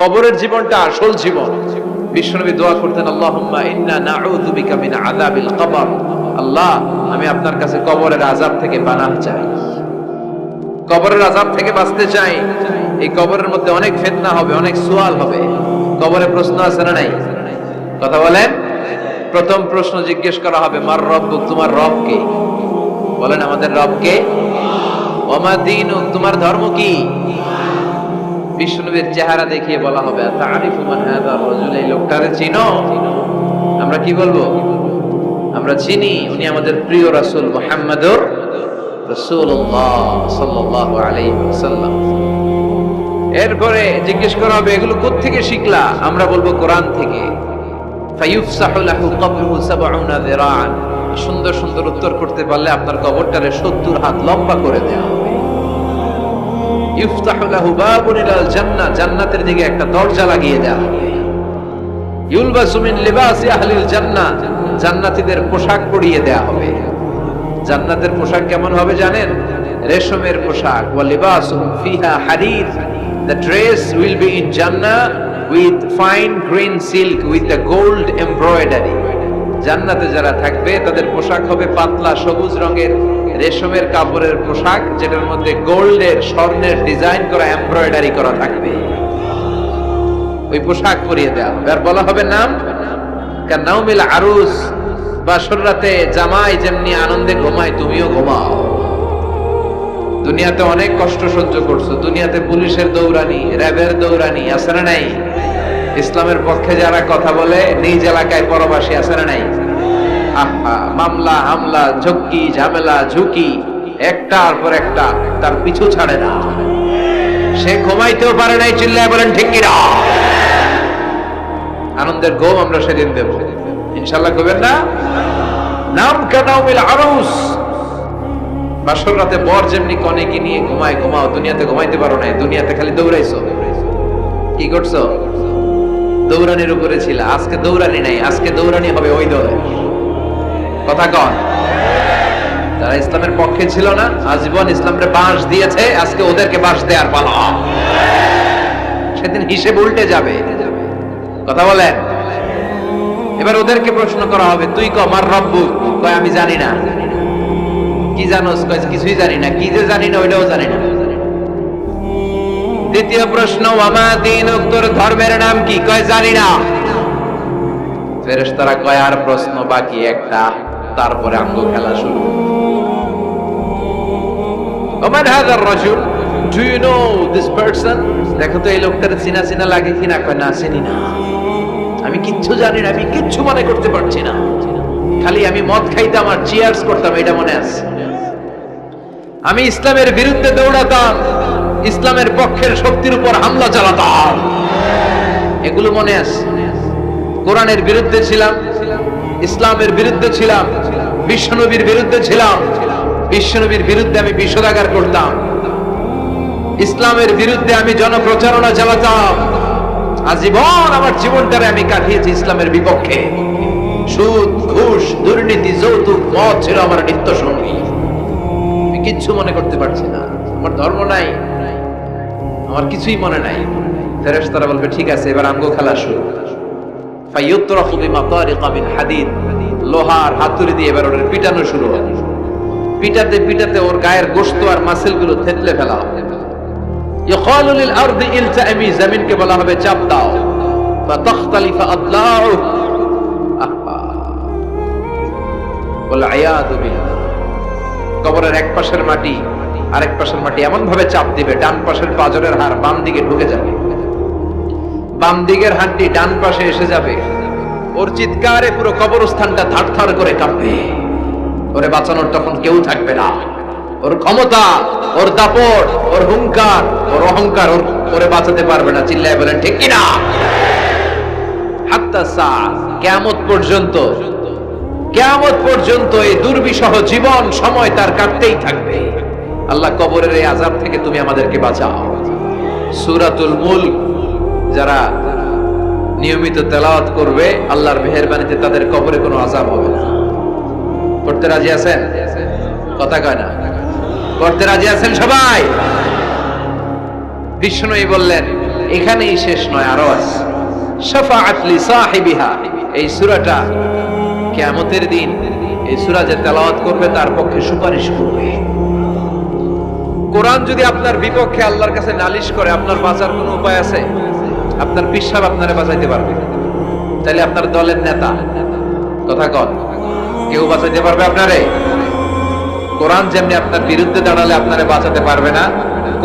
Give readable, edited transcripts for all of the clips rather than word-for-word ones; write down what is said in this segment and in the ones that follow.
কবরের জীবনটা আসল জীবন। বিশ্বনবী দোয়া করতেন, আল্লাহুম্মা ইন্না নাউযু বিকা মিন আযাবিল কবর। আল্লাহ, আমি আপনার কাছে কবরের আযাব থেকে পানাহ চাই, কবরের আযাব থেকে বাঁচতে চাই। এই কবরের মধ্যে অনেক ফিতনা হবে, অনেক সুয়াল হবে। কবরে প্রশ্ন আছে না নাই? কথা বলেন। প্রথম প্রশ্ন জিজ্ঞেস করা হবে, মার রব্বুক, তোমার রব কে? বলেন, আমাদের রব কে? ওয়া মা দীনুক, তোমার ধর্ম কি? বিষ্ণুবীর চেহারা দেখিয়ে বলা হবে, তারিফু মান হাযা রাজুল, এই লোকটারে চিনো? আমরা কি বলবো? আমরা চিনি, উনি আমাদের প্রিয় রাসূল মুহাম্মদুর রাসূলুল্লাহ সাল্লাল্লাহু আলাইহি ওয়াসাল্লাম। এরপরে জিজ্ঞেস করা হবে, এগুলো কোথা থেকে শিখলা? আমরা বলবো কোরআন থেকে। ফায়ুফসাহু লাহু কবরুহু ৭০ যিরাআন, সুন্দর সুন্দর উত্তর করতে পারলে আপনার কবরটারে ৭০ হাত লম্বা করে দেওয়া হবে। ইফতাহু লাহু বাবুন ইলাল জান্নাহ, জান্নাতের দিকে একটা দরজা লাগিয়ে দেওয়া হবে। ইউলবাসু মিন লিবাসি আহলিল জান্নাহ, জান্নাতীদের পোশাক পরিয়ে দেওয়া হবে। জান্নাতের পোশাক কেমন হবে জানেন? রেশমের পোশাক। ওয়া লিবাসুহুম ফিহা হারির, the dress will be in Jannah with fine green silk with the gold embroidery. জান্নাতে যারা থাকবে তাদের পোশাক হবে পাতলা সবুজ রঙের রেশমের কাপড়ের পোশাক, যেটার মধ্যে গোল্ডের, স্বর্ণের ডিজাইন করা, এমব্রয়ডারি করা থাকবে। ওই পোশাক পরিয়ে দেওয়া হবে। আর বলা হবে নাম কান্নাউমিল আরুস, বাসর রাতে জামাই যেমনি আনন্দে ঘুমায় তুমিও ঘুমাও। দুনিয়াতে অনেক কষ্ট সহ্য করছো, দুনিয়াতে পুলিশের দৌড়ানি, র্যাবের দৌড়ানি, আছে না নাই? ইসলামের পক্ষে যারা কথা বলে নিজ এলাকায় পরবাসী, আছে না নাই? মামলা হামলা, ঝক্কি ঝামেলা ঝুঁকি, একটার পর একটা, তার পিছু ছাড়ে না। সে ঘুমাইতেও পারে নাই, চিল্লায় বলেন ঠিক কিনা? আনন্দের ঘুম আমরা সেদিন দেব ইনশাআল্লাহ, কইবেন না? নাম কানাউমিল আরুস, বাসর রাতে বর যেমনি কনেকে নিয়ে ঘুমায় ঘুমাও। দুনিয়াতে ঘুমাইতে পারো না, দুনিয়াতে খালি দৌড়াইছো। কি করছো? দৌড়ানির উপরে ছিল। আজকে দৌড়ানি নাই, আজকে দৌড়ানি হবে ওই দলে। কথা কন। যারা ইসলামের পক্ষে ছিল না, আজীবন ইসলামকে বাঁশ দিয়েছে, আজকে ওদেরকে বাঁশ দেওয়ার পালা। সেদিন হিসেব উল্টে যাবে। কথা বলেন। এবার ওদেরকে প্রশ্ন করা হবে, তুই ক মার রব্বু, কয় আমি জানি না। কি জানোস? কয় কিছুই জানি না। কি যে জানি না ওইটাও জানি না। দ্বিতীয় প্রশ্ন, ওয়ামা দীনুক, তোর ধর্মের নাম কি? কয় জানি না। ফেরেশতারা কয় আর প্রশ্ন বাকি একটা, তারপরে আঙ্গ খেলা শুরু। ওমান হাযার রাজুল, do you know this person? দেখো তো এই লোকটার চিনা চিনা লাগে কিনা। কয় না, চিনি না, আমি কিচ্ছু জানি না, আমি কিচ্ছু মনে করতে পারছি না। খালি আমি মদ খাইতাম আর চিয়ার্স করতাম, এটা মনে আছে। আমি ইসলামের বিরুদ্ধে দৌড়াতাম, ইসলামের পক্ষের শক্তির উপর হামলা চালাতাম, এগুলো মনে আছে। কোরআনের বিরুদ্ধে ছিলাম, ইসলামের বিরুদ্ধে ছিলাম, বিশ্বনবীর বিরুদ্ধে ছিলাম। বিশ্বনবীর বিরুদ্ধে আমি বিষোদাগার করতাম, ইসলামের বিরুদ্ধে আমি জনপ্রচারণা চালাতাম। আজীবন আমার জীবনটারে আমি কাটিয়েছি ইসলামের বিপক্ষে। সুদ, ঘুষ, দুর্নীতি, যৌতুক, মদ ছিল আমার নিত্য সঙ্গী। আমি কিচ্ছু মনে করতে পারছি না, আমার ধর্ম নাই, আমার কিছুই মনে নাই। ফেরেশতারা বলবে ঠিক আছে, এবার আঙ্গ খেলা শুরু। ফায়ুতরাফু বিমাতারিকা মিন হাদিদ, লোহার হাতুড়ি দিয়ে এবার ওর পিটানো শুরু হবে। পিটাতে পিটাতে ওর গায়ের গোশত আর মাসেলগুলো থেতলে ফেলা হবে। ইয়কালু লিল আরদি ইলতামি, জমিনকে বলা হবে চাপ দাও। ফাতাখতালিফু আদলাউ, ওয়াল আয়াদু বিল্লাহ। কবরের এক পাশের মাটি আরেক পাশের মাটি এমন ভাবে চাপ দিবে, ডান পাশের পাঁজরের হাড় বাম দিকে ঢুকে যাবে, বাম দিকের হাড়টি ডান পাশে এসে যাবে। ওর চিৎকারে পুরো কবরস্থানটা থারথার করে কাঁপবে। ওরে বাঁচানোর তখন কেউ থাকবে না। ওর ক্ষমতা, ওর দাপট, ওর হুঙ্কার, ওর অহংকার ওরে বাঁচাতে পারবে না। চিল্লায় বলেন ঠিক কিনা? হাত্তা সা, কিয়ামত পর্যন্ত, কিয়ামত পর্যন্ত এই দুর্বিষহ জীবন সময় তার কাটতেই থাকবে। আল্লাহ, কবরের এই আযাব থেকে তুমি আমাদেরকে বাঁচাও। সূরাতুল মুলক যারা নিয়মিত তেলাওয়াত করবে, আল্লাহর মেহেরবানিতে তাদের কবরে কোনো আযাব হবে না। পড়তে রাজি আছেন? কথা কয় না। পড়তে রাজি আছেন সবাই? বিষ্ণু বললেন, এখানেই শেষ নয়, আরো আছে। শাফাআত লি সাহিবিহা, এই সূরাটা কিয়ামতের দিন এই সূরা যে তেলাওয়াত করবে তার পক্ষে সুপারিশ করবে। কোরআন যদি আপনার বিপক্ষে আল্লাহর কাছে নালিশ করে, আপনার বাঁচার কোনো উপায় আছে? আপনার পীর সাহেব আপনারে বাঁচাইতে পারবে? তাহলে আপনার দলের নেতা কথা কন, কেউ বাঁচাইতে পারবে আপনারে? কোরআন যেমনি আপনার বিরুদ্ধে দাঁড়ালে আপনারে বাঁচাতে পারবে না,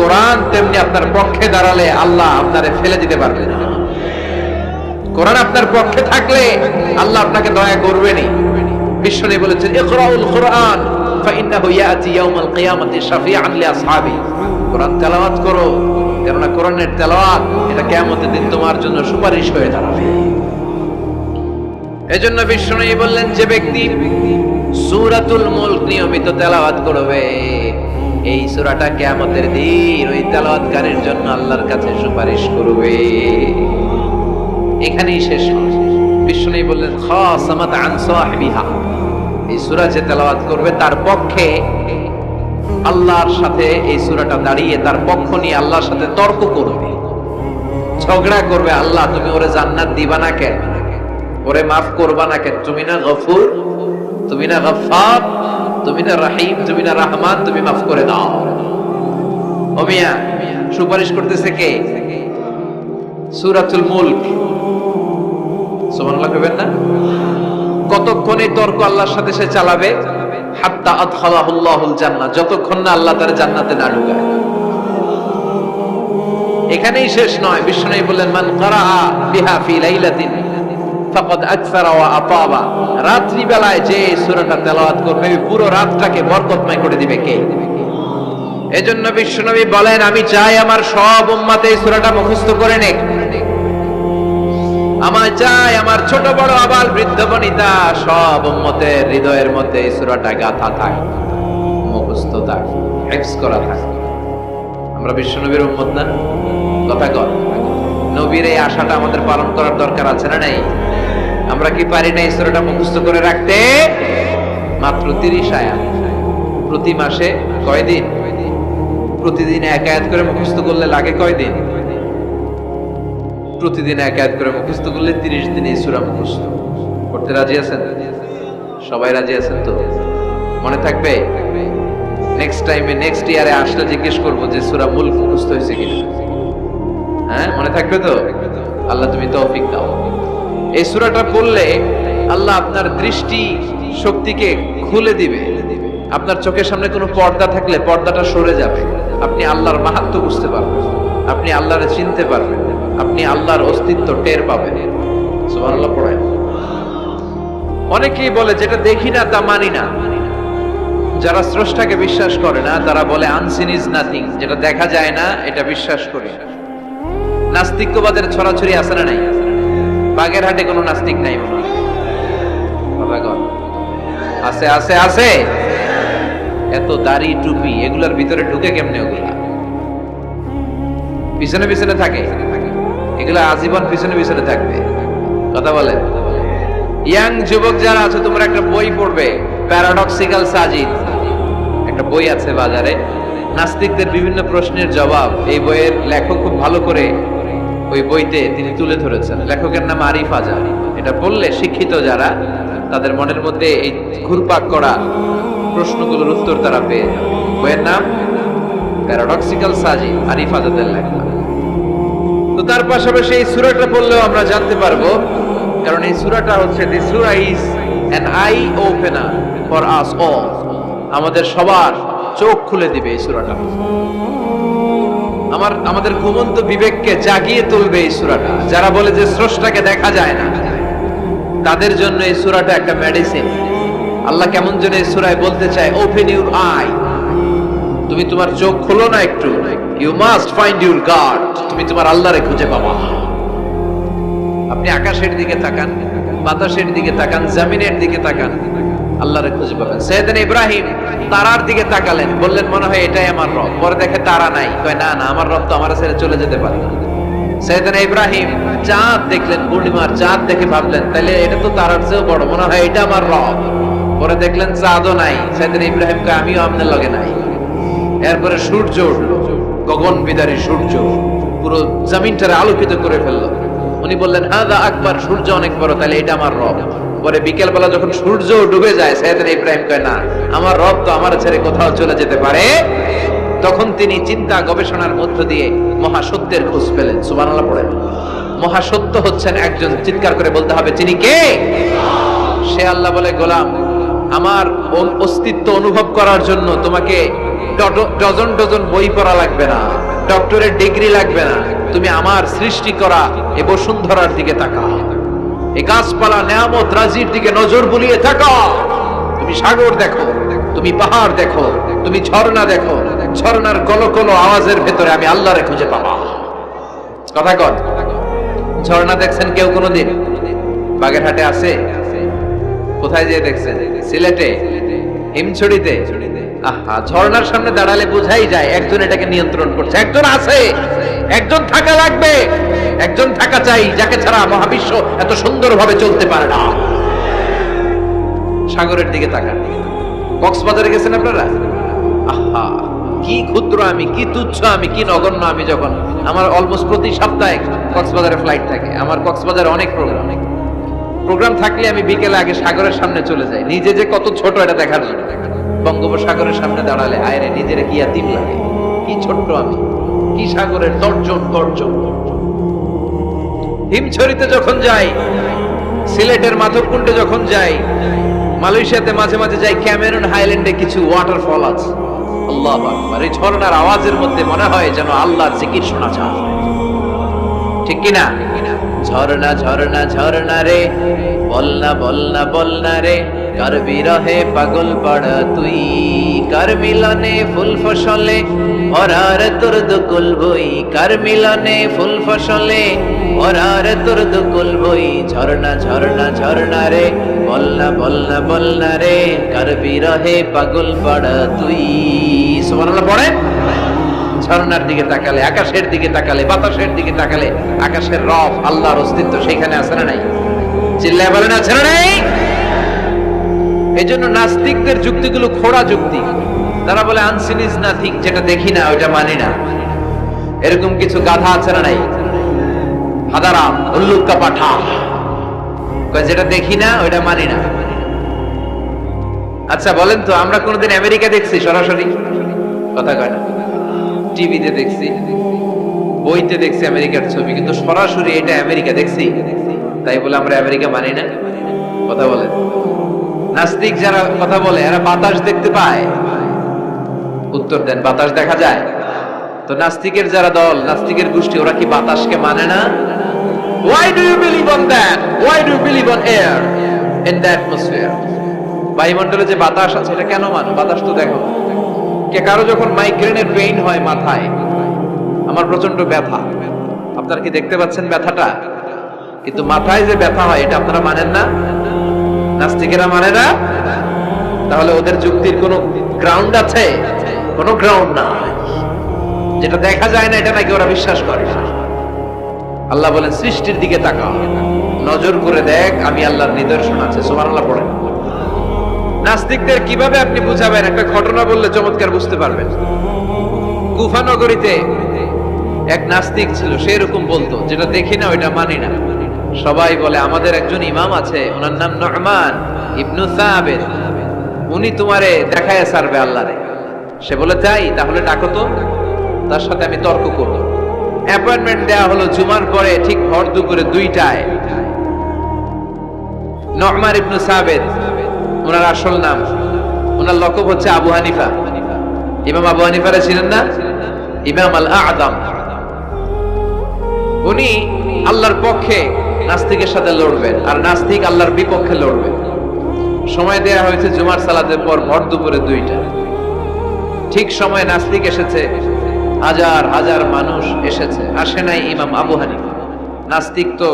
কোরআন তেমনি আপনার পক্ষে দাঁড়ালে আল্লাহ আপনারে ফেলে দিতে পারবে না। কোরআন আপনার পক্ষে থাকলে আল্লাহ আপনাকে দয়া করবেনই। বিশ্বনবী বলেছেন, ইকরাউল কুরআন ফাইন্নাহু ইয়াতি ইয়াউমাল কিয়ামাতি শাফিআন লিআসহাবি। কোরআন তেলাওয়াত করো, কেননা কোরআনের তেলাওয়াত এটা কিয়ামতের দিন তোমার জন্য সুপারিশ হয়ে দাঁড়াবে। এজন্য বিশ্বনবী বললেন, যে ব্যক্তি সূরাতুল মুলক নিয়মিত তেলাওয়াত করবে, এই সূরাটা কিয়ামতের দিন ওই তেলাওয়াতকারীর জন্য আল্লাহর কাছে সুপারিশ করবে। এখানেই শেষ নয়, বিশ্বনবী বললেন, খাসামাত আন সাহিবিহা, এই সূরা যে তেলাওয়াত করবে তার পক্ষে আল্লাহর সাথে এই সূরাটা দাঁড়িয়ে তার পক্ষ নিয়ে আল্লাহর সাথে তর্ক করবে, ঝগড়া করবে। আল্লাহ তুমি ওরে জান্নাত দিবা না কেন? ওরে মাফ করবা না কেন? তুমি না গফুর, তুমি না গফফার, তুমি না রহিম, তুমি না রহমান, তুমি মাফ করে দাও। ও মিয়া, সুপারিশ করতেছে কে? সূরাতুল মুলক। সুবহানাল্লাহ কইবেন না? কতক্ষণ এই তর্ক আল্লাহর সাথে সে চালাবে? হাত্তা আদখালাহুল্লাহুল জান্নাহ, যতক্ষণ না আল্লাহ তার জান্নাতে না ঢুকায়। এখানেই শেষ নয়, বিশ্বনবী বললেন, মান ক্বারাআ বিহা ফি লাইলাতিন ফাকাদ আকসারা ওয়া আতাবা, রাত্রি বেলায় যে সূরাটা তেলাওয়াত করবে পুরো রাতটাকে বরকতময় করে দিবে কে? এজন্য বিশ্বনবী বলেন, আমি চাই আমার সব উম্মত এই সূরাটা মুখস্থ করে নেক। আমার চাই আমার ছোট বড় আবাল বৃদ্ধ বনিতা সব উম্মতের হৃদয়ের মধ্যে এই সূরাটা গাঁথা থাক, মুখস্থ থাক, হিফজ করা থাক। আমরা বিশ্বনবীর উম্মত না? কথা কর। নবীর এই আশাটা আমাদের পালন করার দরকার আছে না নাই? আমরা কি পারি না এই সূরাটা মুখস্থ করে রাখতে? মাত্র 30 আয়াত, প্রতি মাসে কয়দিন? প্রতিদিন এক আয়াত করে মুখস্থ করলে লাগে কয়দিন? প্রতিদিন এক আয়াত করে মুখস্থ করলে 30 দিনে এই সূরা মুখস্থ করতে রাজি আছেন? সবাই রাজি আছেন তো? মনে থাকবে? নেক্সট টাইমে নেক্সট ইয়ারে আসলে জিজ্ঞেস করবো যে সূরা মুলক মুখস্থ হয়েছে কিনা। হ্যাঁ, মনে থাকবে তো? আল্লাহ তুমি তৌফিক দাও। এই সূরাটা পড়লে আল্লাহ আপনার দৃষ্টি শক্তিকে খুলে দিবে। আপনার চোখের সামনে কোনো পর্দা থাকলে পর্দাটা সরে যাবে, আপনি আল্লাহর মাহাত্ম্য বুঝতে পারবেন, আপনি আল্লাহরে চিনতে পারবেন, আপনি আল্লাহর অস্তিত্ব টের পাবেন। সুবহানাল্লাহ পড়েন। অনেকেই বলে যেটা দেখি না তা মানি না। যারা স্রষ্টাকে বিশ্বাস করে না তারা বলে আনসিন ইজ নাথিং, যেটা দেখা যায় না এটা বিশ্বাস করি। নাস্তিক্যবাদের ছড়াছড়ি আছে না নাই? বাগেরহাটে কোনো নাস্তিক নাই মনে হয়? আছে আছে আছে। এত দাড়ি টুপি এগুলার ভিতরে ঢুকে কেমনে? ওগুলা পিছনে পিছনে থাকে, এগুলা আজীবন পিছনে পিছনে থাকবে। কথা বলেন। ইয়াং যুবক যারা আছে তোমরা একটা বই পড়বে, প্যারাডক্সিক্যাল সাজিদ, একটা বই আছে বাজারে, নাস্তিকদের বিভিন্ন প্রশ্নের জবাব। এই বইয়ের লেখক খুব ভালো করে ওই বইতে তিনি তুলে ধরেছেন। লেখকের নাম আরিফ আজাদ। এটা পড়লে শিক্ষিত যারা তাদের মনের মধ্যে এই ঘুরপাক করা প্রশ্নগুলোর উত্তর তারা পেয়ে যাবে। বইয়ের নাম প্যারাডক্সিক্যাল সাজিদ, আরিফ আজাদের লেখা। তো তার পাশাপাশি এই সূরাটা পড়লেও আমরা জানতে পারবো, কারণ এই সূরাটা হচ্ছে দি সূরা is an eye opener for us all, আমাদের সবার চোখ খুলে দিবে এই সূরাটা। আমাদের ঘুমন্ত বিবেককে জাগিয়ে তুলবে এই সূরাটা। যারা বলে যে স্রষ্টাকে দেখা যায় না তাদের জন্য এই সূরাটা একটা মেডিসিন। আল্লাহ কেমন যেন এই সূরায় বলতে চায়, ওপেন ইউর আই, তুমি তোমার চোখ খোলো না একটু, you must find your god, তুমি তোমার আল্লাহরে খুঁজে পাবা। আপনি আকাশের দিকে তাকান, বাতাসের দিকে তাকান, জমিনের দিকে তাকান, আল্লাহরে খুঁজে পাবেন। সাইয়েদনা ইব্রাহিম তারার দিকে তাকালেন, বললেন মনে হয় এটাই আমার রব। পরে দেখে তারা নাই, কয় না না, আমার রব তো আমার ছেড়ে চলে যেতে পারে না। সাইয়েদনা ইব্রাহিম চাঁদ দেখলেন, পূর্ণিমার চাঁদ দেখে ভাবলেন তাহলে এটা তো তারার চেয়েও বড়, মনে হয় এটা আমার রব। পরে দেখলেন চাঁদও নাই, সাইয়েদনা ইব্রাহিম কয় আমিও আপনার লগে নাই। এরপরে সূর্য উঠলো, গগন বিদারী সূর্য, পুরো জমিনটারে আলোকিত করে ফেললো। উনি বললেন হাদা আকবার, সূর্য অনেক বড়, তাহলে এটা আমার রব। পরে বিকেল বেলা যখন সূর্য ডুবে যায়, সাইয়েদনা ইব্রাহিম কয় না, আমার রব তো আমার ছেড়ে কোথাও চলে যেতে পারে। তখন তিনি চিন্তা গবেষণার মধ্য দিয়ে মহাসত্যের খোঁজ পেলেন। সুবহানাল্লাহ পড়েন। মহাসত্য হচ্ছেন একজন, চিৎকার করে বলতে হবে তিনি কে? সে আল্লাহ বলে, গোলাম, আমার অস্তিত্ব অনুভব করার জন্য তোমাকে ডজন ডজন বই পড়া লাগবে না, ডক্টরের ডিগ্রি লাগবে না। তুমি আমার সৃষ্টি করা এ বসুন্ধরার দিকে তাকাও, এই গাছপালা নেয়ামত রাজির দিকে নজর বুলিয়ে তাকাও। তুমি সাগর দেখো, তুমি পাহাড় দেখো, তুমি ঝর্ণা দেখো, ঝর্ণার কলকলো আওয়াজের ভেতরে আমি আল্লাহরে খুঁজে পাবো। কথা কন, ঝর্ণা দেখছেন কেউ কোনোদিন? বাগেরহাটে আছে? কোথায় যেয়ে দেখছেন? সিলেটে, হিমছড়িতে। আহা, ঝর্ণার সামনে দাঁড়ালে বোঝাই যায় একজন এটাকে নিয়ন্ত্রণ করছে, একজন আছে, একজন থাকা লাগবে, একজন থাকা চাই, যাকে ছাড়া মহাবিশ্ব এত সুন্দরভাবে চলতে পারে না। সাগরের দিকে তাকান। কক্সবাজারে গেছেন আপনারা? আহা, কি ক্ষুদ্র আমি, কি তুচ্ছ আমি, কি নগণ্য আমি। যখন আমার অলমোস্ট প্রতি সপ্তাহে কক্সবাজারে ফ্লাইট থাকে, আমার কক্সবাজারে অনেক প্রোগ্রাম থাকলে আমি বিকেলে আগে সাগরের সামনে চলে যাই, নিজে যে কত ছোট এটা দেখার জন্য। বঙ্গোপসাগরের সামনে দাঁড়ালে আয়রে নিজেরে কি ইয়াতিম লাগে, কি ছোট্ট আমি, কি সাগরের গর্জন। হিমছড়িতে যখন যাই, সিলেটের মাধবকুণ্ডে যখন যাই, মালয়েশিয়াতে মাঝে মাঝে যাই, ক্যামেরন হাইল্যান্ডে কিছু ওয়াটারফল আছে। আল্লাহু আকবার, এই ঝর্ণার আওয়াজের মধ্যে মনে হয় যেন আল্লাহর জিকির শোনা যায়, ঠিক কিনা? ঝর্ণা ঝর্ণা ঝর্ণা রে, বলনা বলনা বলনা রে, কার বিরহে পাগল পড়া তুই, কার মিলনে ফুল ফসলে ভরার তোর দুকুল বই, কার মিলনে ফুল ফসলে ভরার তোর দুকুল বই। ঝর্ণা ঝর্ণা ঝর্ণা রে, বলনা বলনা বলনা রে, কার বিরহে পাগল পড়া তুই। সুবহানাল্লাহ পড়েন। ঝর্ণার দিকে তাকালে, আকাশের দিকে তাকালে, বাতাসের দিকে তাকালে আকাশের রব আল্লাহর অস্তিত্ব সেইখানে আছে না নাই? চিল্লায় বলেন আছে না নাই? এই জন্য নাস্তিকদের যুক্তিগুলো খোড়া যুক্তি। তারা বলে আনসিন ইজ নাথিং, যেটা দেখি না ওইটা মানি না। এরকম কিছু গাধা আছে না নাই? হাদারাম, উল্লুক্কা পাঠা, যেটা দেখি না ওইটা মানি না। আচ্ছা বলেন তো, আমরা কোনোদিন আমেরিকা দেখছি সরাসরি? কথা কয় না। টিভিতে দেখছি, বইতে দেখছি আমেরিকার ছবি, কিন্তু সরাসরি এটা আমেরিকা দেখছি, তাই বলে আমরা আমেরিকা মানি না? কথা বলেন। নাস্তিক যারা কথা বলে এরা বাতাস দেখতে পায়? উত্তর দেন, বাতাস দেখা যায়? তো নাস্তিকের যারা দল, নাস্তিকের গোষ্ঠী, ওরা কি বাতাসকে মানে না? Why do you believe on that? Why do you believe on air in the atmosphere? বায়ুমণ্ডলে যে বাতাস আছে এটা কেন মানো? বাতাস তো দেখো। কে কারো যখন মাইগ্রেনের পেইন হয় মাথায়, আমার প্রচন্ড ব্যথা, আপনারা কি দেখতে পাচ্ছেন ব্যথাটা? কিন্তু মাথায় যে ব্যথা হয় এটা আপনারা মানেন না, নাস্তিকেরা মানে না। তাহলে ওদের যুক্তির কোনো গ্রাউন্ড আছে? কোনো গ্রাউন্ড না। যেটা দেখা যায় না এটা নাকি ওরা বিশ্বাস করে। আল্লাহ বলেন সৃষ্টির দিকে তাকাও, নজর করে দেখ, আমি আল্লাহর নিদর্শন আছে। সুবহানাল্লাহ পড়েন। নাস্তিকদের কিভাবে আপনি বুঝাবেন? একটা ঘটনা বললে চমৎকার বুঝতে পারবেন। কুফা নগরীতে এক নাস্তিক ছিল, সে এরকম বলতো, যেটা দেখি না ওইটা মানি না। সবাই বলে আমাদের একজন ইমাম আছে, ওনার নাম নু'মান ইবনু সাবিত, উনি তোমারে দেখায় ছাড়বে আল্লাহরে। সে বলে তাই, তাহলে ডাকো তো, তার সাথে আমি তর্ক করব। অ্যাপয়েন্টমেন্ট দেয়া হলো জুমার পরে ঠিক ভর দুপুরে 2টায়। নু'মান ইবনু সাবিত ওনার আসল নাম, ওনার লকব হচ্ছে আবু হানিফা। ইমাম আবু হানিফারে ছিলেন না? ইমাম আল আযম। উনি আল্লাহর পক্ষে নাস্তিকের সাথে লড়বেন, আর নাস্তিক আল্লাহর বিপক্ষে লড়বেন। সময় দেয়া হয়েছে জুমার সালাতের পর ভর দুপুরে 2টা। ঠিক সময় নাস্তিক এসেছে, হাজার হাজার মানুষ এসেছে, আসে নাই ইমাম আবু হানিফা। নাস্তিক তো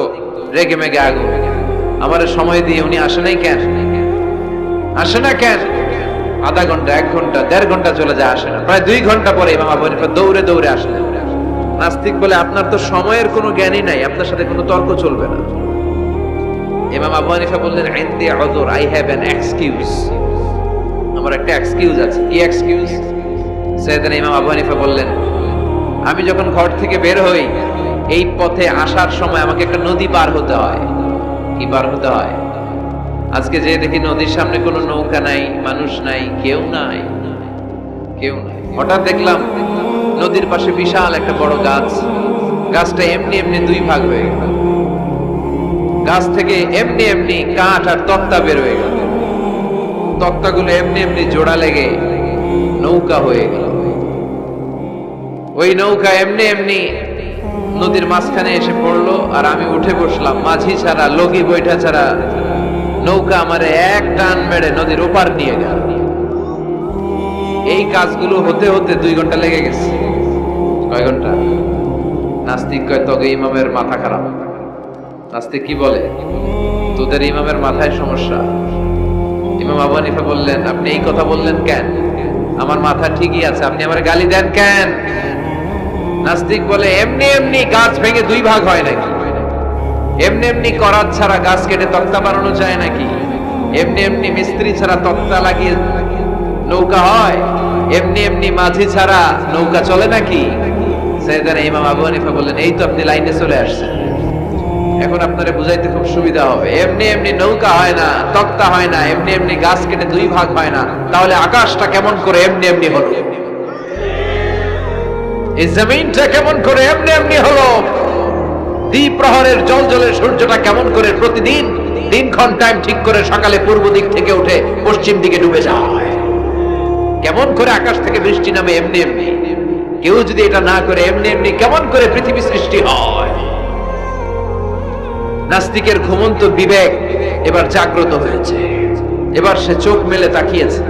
রেগে মেগে আগুন, আমার সময় দিয়ে উনি আসে নাই কেন? আসে না কেন? আধা ঘন্টা, 1 ঘন্টা, 1.5 ঘন্টা চলে যায়, আসে না। প্রায় 2 ঘন্টা পরে ইমাম আবু হানিফা দৌড়ে দৌড়ে আসলেন। নাস্তিক বলে আপনার তো সময়ের কোনো জ্ঞানই নাই, আপনার সাথে কোনো তর্ক চলবে না। ইমাম আবু হানিফা বললেন ইনদি উযর, আই হ্যাভ অ্যান এক্সকিউজ, আমার একটা এক্সকিউজ আছে। কি এক্সকিউজ? সাইয়েদনা ইমাম আবু হানিফা বললেন আমি যখন ঘর থেকে বের হই, এই পথে আসার সময় আমাকে একটা নদী পার হতে হয়। কি পার হতে হয়? আজকে যে দেখি নদীর সামনে কোনো নৌকা নাই, মানুষ নাই, কেউ নাই, কেউ নাই। হঠাৎ দেখলাম নদীর পাশে বিশাল একটা বড় গাছ। গাছটা এমনি এমনি দুই ভাগ হয়ে গেল। গাছ থেকে এমনি এমনি কাঠ আর তক্তা বের হয়ে গেল। তক্তাগুলো এমনি এমনি জোড়া লেগে নৌকা হয়ে গেল। ওই নৌকা এমনি এমনি নদীর মাঝখানে এসে পড়লো, আর আমি উঠে বসলাম। মাঝি ছাড়া, লগি বৈঠা ছাড়া নৌকা আমারে এক টান মেরে নদীর ওপার নিয়ে গেল। এই কাজগুলো হতে হতে 2 ঘন্টা লেগে গেছে। কয় ঘন্টা? নাস্তিক কয় তবে ইমামের মাথা খারাপ। নাস্তিক কি বলে? তোদের ইমামের মাথায় সমস্যা। ইমাম আবু হানিফা বললেন, আপনি এই কথা বললেন কেন? আমার মাথা ঠিকই আছে, আপনি আমার গালি দেন কেন? নাস্তিক বলে, এমনি এমনি গাছ ভেঙে 2 ভাগ হয় নাকি? এমনি এমনি করাত ছাড়া গাছ কেটে তক্তা বানানো যায় নাকি? এমনি এমনি মিস্ত্রি ছাড়া তক্তা লাগিয়ে নৌকা হয়? এমনি এমনি মাঝি ছাড়া নৌকা চলে নাকি? সাইয়েদনা ইমাম আবু হানিফা বললেন, এই তো আপনি লাইনে চলে আসছেন। এখন আপনারে বুঝাইতে খুব সুবিধা হবে। এমনি এমনি নৌকা হয় না, তক্তা হয় না, এমনি এমনি গাছ কেটে 2 ভাগ হয় না, তাহলে আকাশটা কেমন করে এমনি এমনি হলো? এই জমিনটা কেমন করে এমনি এমনি হলো? দ্বিপ্রহরের জলজলের সূর্যটা কেমন করে প্রতিদিন দিনক্ষণ টাইম ঠিক করে সকালে পূর্ব দিক থেকে উঠে পশ্চিম দিকে ডুবে যায়? কেমন করে আকাশ থেকে বৃষ্টি নামে এমনি এমনি? কেউ যদি এটা না করে এমনি এমনি কেমন করে পৃথিবী সৃষ্টি হয়? নাস্তিকের ঘুমন্ত বিবেক এবার জাগ্রত হয়েছে। এবার সে চোখ মেলে তাকিয়েছে।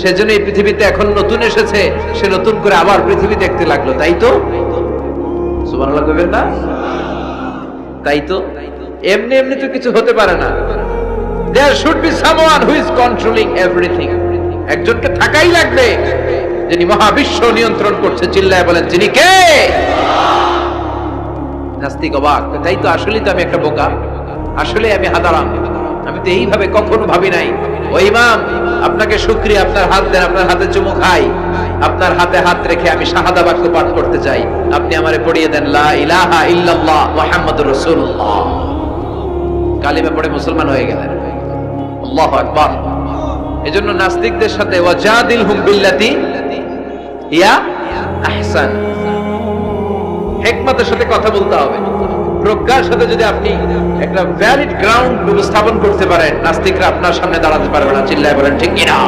সেজন্য এই পৃথিবীতে এখন নতুন এসেছে, সে নতুন করে আবার পৃথিবী দেখতে লাগলো। তাই তো? সুবহানাল্লাহ কইবেন না? তাই তো? এমনি এমনি তো কিছু হতে পারে না। There should be someone who is controlling everything. একজনকে থাকাই লাগবে যিনি মহাবিশ্ব নিয়ন্ত্রণ করছে। চিল্লায় বলেন, যিনি কে? নাস্তিক অবাক। তাই তো, আসলেই তো আমি একটা বোকা, আসলে আমি হাদারাম, আমি তো এইভাবে কখনো ভাবি নাই। ও ইমাম, আপনাকে শুকরিয়া, আপনার হাত দেন, আপনার হাতে চুমু খাই। আপনার হাতে হাত রেখে আমি শাহাদা বাক্য পাঠ করতে চাই, আপনি আমারে পড়িয়ে দেন লা ইলাহা ইল্লাল্লাহ মুহাম্মাদুর রাসূলুল্লাহ। কালিমা পড়ে মুসলমান হয়ে গেলেন। আল্লাহু আকবার। এজন্য নাস্তিকদের সাথে ওয়াজাদিলহুম বিল্লাতি হিয়া আহসান, হিকমতের সাথে কথা বলতে হবে। প্রজ্ঞার সাথে যদি আপনি একটা ভ্যালিড গ্রাউন্ড উপস্থাপন করতে পারেন, নাস্তিকরা আপনার সামনে দাঁড়াতে পারবে না। চিল্লায় বলেন ঠিক কিনা?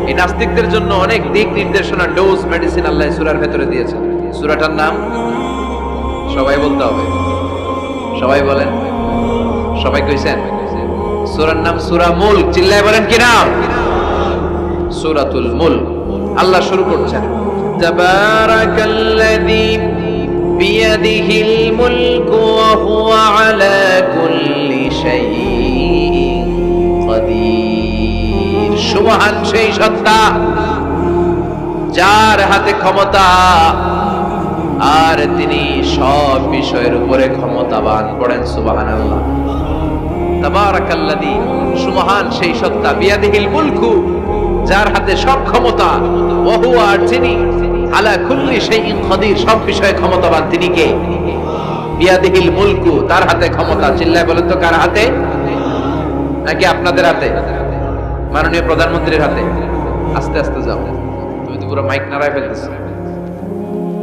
এই নাস্তিকদের জন্য অনেক দিক নির্দেশনা, ডোজ, মেডিসিন আল্লাহ সূরার ভেতরে দিয়েছেন। সূরাটার নাম সবাই বলতে হবে। সবাই বলেন। সবাই কইছেন? সূরার নাম সূরা মুলক। চিল্লায় বলেন কি নাম? সূরাতুল মুলক। আল্লাহ শুরু করছেন, তাবারাকাল্লাযী বিয়াদিহিল মুলকু ওয়া হুয়া আলা কুল্লি শাইইন কাদির। সুবহান সেই সত্তা যার হাতে ক্ষমতা, আর তিনি সব বিষয়ের উপরে ক্ষমতাবান। পড়েন সুবহানাল্লাহ। তাবারাকাল্লাযী, সুবহান সেই সত্তা, বিয়াদিহিল মুলকু, যার হাতে সব ক্ষমতা, ওয়া হুয়া, আর তিনি আলা কুল্লি শাইইন কাদির, সব বিষয়ে ক্ষমতাবান। তিনি কে? বিয়াদিহিল মুলকু, তার হাতে ক্ষমতা। চিল্লায় বলেন তো, কার হাতে? নাকি আপনাদের হাতে? মাননীয় প্রধানমন্ত্রীর হাতে? আস্তে আস্তে যাও, তুমি তো পুরো মাইক নাড়ায় ফেলতেছো।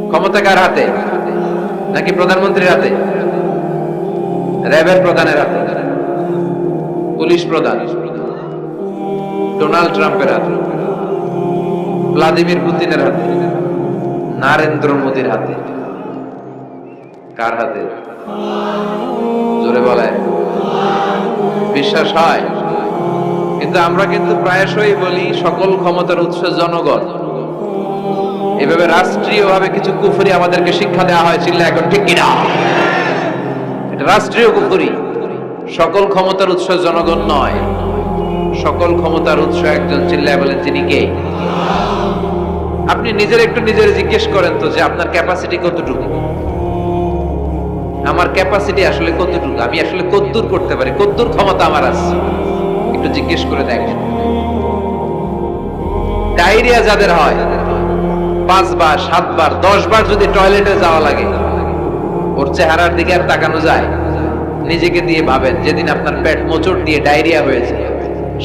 ক্ষমতা কার হাতে? নাকি প্রধানমন্ত্রীর হাতে? র্যাবের প্রধানের হাতে? পুলিশ প্রধান? ডোনাল্ড ট্রাম্পের হাতে? ভ্লাদিমির পুতিনের হাতে? নরেন্দ্র মোদীর হাতে? কার হাতে? জোরে বলে বিশ্বাস হয়? কিন্তু আমরা কিন্তু প্রায়শই বলি সকল ক্ষমতার উৎস জনগণ। এভাবে রাষ্ট্রীয়ভাবে কিছু কুফরি আমাদেরকে শিক্ষা দেওয়া হয়। চিল্লা এখন ঠিক কিনা? এটা রাষ্ট্রীয় কুফরি। সকল ক্ষমতার উৎস জনগণ নয়, সকল ক্ষমতার উৎস একজন। চিল্লায় বলেন তিনি কে? আপনি নিজের একটু নিজের জিজ্ঞেস করেন তো, যে আপনার ক্যাপাসিটি কতটুকু? আমার ক্যাপাসিটি আসলে কতটুকু? আমি আসলে কতদূর করতে পারি? কতদূর ক্ষমতা আমার আছে? একটু জিজ্ঞেস করে দেখেন। ডায়রিয়া যাদের হয়, 5 বার 7 বার 10 বার যদি টয়লেটে যাওয়া লাগে, ওর চেহারার দিকে আর তাকানো যায়? নিজেকে দিয়ে ভাবেন, যেদিন আপনার পেট মোচড় দিয়ে ডায়রিয়া হয়েছে,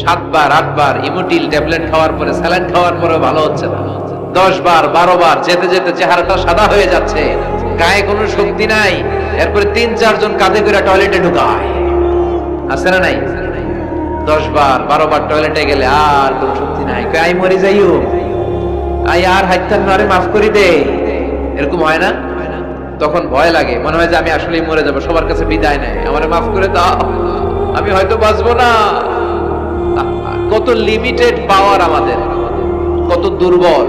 7 বার 8 বার ইমোটিল ট্যাবলেট খাওয়ার পরে, স্যালাইন খাওয়ার পরে ভালো হচ্ছে না, 10 বার 12 বার যেতে যেতে চেহারাটা সাদা হয়ে যাচ্ছে, গায়ে কোনো শক্তি নাই, এরপরে 3-4 জন কাঁধে করে টয়লেটে ঢুকায়, আছে না নাই? 10 বার 12 বার টয়লেটে গেলে আর কোনো শক্তি নাই, আই মরে যাইও, আই আর হাইতান মারে মাফ করে দে, এরকম হয় না? তখন ভয় লাগে, মনে হয় যে আমি আসলেই মরে যাবো, সবার কাছে বিদায় নেয়, আমারে মাফ করে দাও, আমি হয়তো বাঁচবো না। কত লিমিটেড পাওয়ার আমাদের, কত দুর্বল।